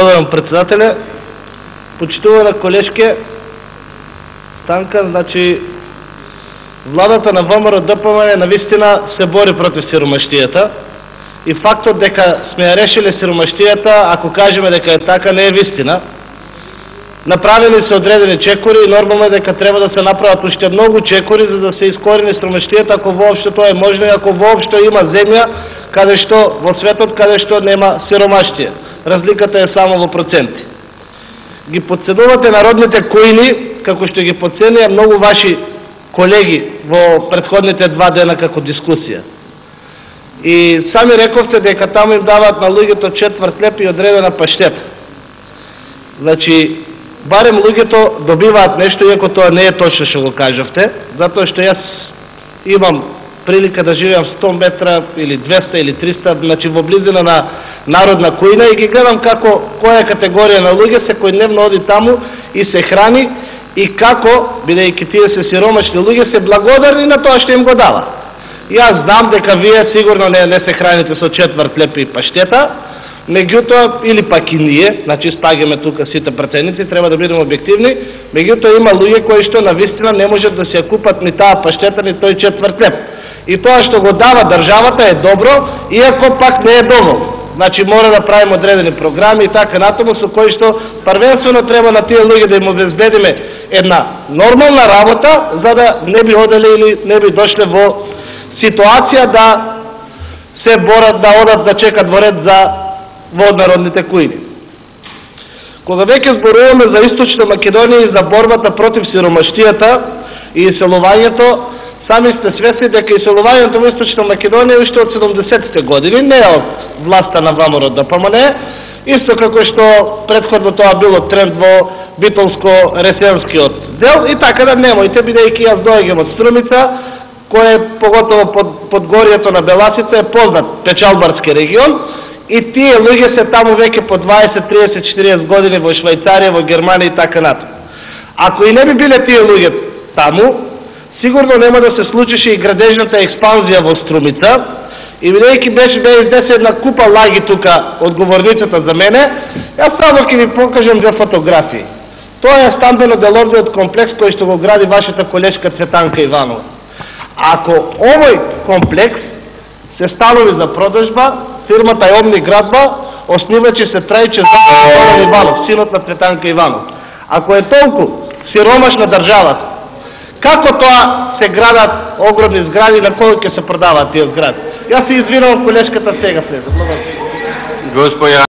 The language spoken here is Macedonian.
Благодарам председателя. Почитувана колежке Станка, значи владата на ВМРО-ДПМН навистина се бори против сиромаштијата и фактот дека сме ја решили сиромаштијата, ако кажеме дека е така, не е вистина. Направени се одредени чекори и нормално е дека треба да се направат уште многу чекори за да се искорени сиромаштијата, ако воопшто тоа е можно и ако воопшто има земја каде што во светот каде што нема сиромаштија. Разликата е само во проценти. Ги подценувате народните коини, како што ги подценија многу ваши колеги во претходните 2 дена како дискусија. И сами рековте дека таму им даваат на луѓето четврт леп и одредена паштета. Значи, барем луѓето добиваат нешто, иако тоа не е точно што го кажавте, затоа што јас имам прилика да живеам 100 метра или 200 или 300, значи во близина на народна коина и ги гледам како која категорија на луѓе секојдневно оди таму и се храни и како, бидејќи тие се сиромашни луѓе, се благодарни на тоа што им го дава. Јас знам дека вие сигурно не се храните со четврт леп и паштета, меѓутоа, или пак и ние, значи спагаме тука сите пратеници, треба да бидеме објективни, меѓутоа има луѓе кои што навистина не можат да се ја купат ни таа паштета, ни тој четврт леп. И тоа што го дава државата е добро, иако пак не е доволно. Значи мора да правиме одредени програми и така натаму со кои што првенствено треба на тие луѓе да им обезбедиме една нормална работа, за да не би оделе или не би дошле во ситуација да се борат да одат да чекат во ред за воднародните коини. Кога веќе зборуваме за Источна Македонија и за борбата против сиромаштијата и иселувањето, сами сте свесни дека иселувањето во Источна Македонија уште од 70-те години, не е од власта на ВМРО-ДПМН, исто како што претходно тоа било тренд во Битолско-Ресенскиот дел, и така да немојте, бидејќи јас доаѓам од Струмица, кој е поготово под горието на Беласица е познат печалбарски регион, и тие луѓе се таму веќе по 20, 30, 40 години во Швајцарија, во Германија и така натаму. Ако и не би биле тие луѓе таму, сигурно нема да се случише и градежната експанзија во Струмица, и бидејќи беше изнесе една купа лаги тука од говорницата за мене, јас само ќе ви покажам две фотографии. Тоа е стамбено-деловниот комплекс кој што го гради вашата колешка Цветанка Иванова. Ако овој комплекс се станови за продажба, фирмата е Омни Градба, основачи се Трајче Иванов, синот на Цветанка Иванов. Ако е толку сиромашна државата, како тоа се градат огромни згради, на кој ќе се продаваат тие згради? Јас се извинувам колешката сега влеза. Благодарам.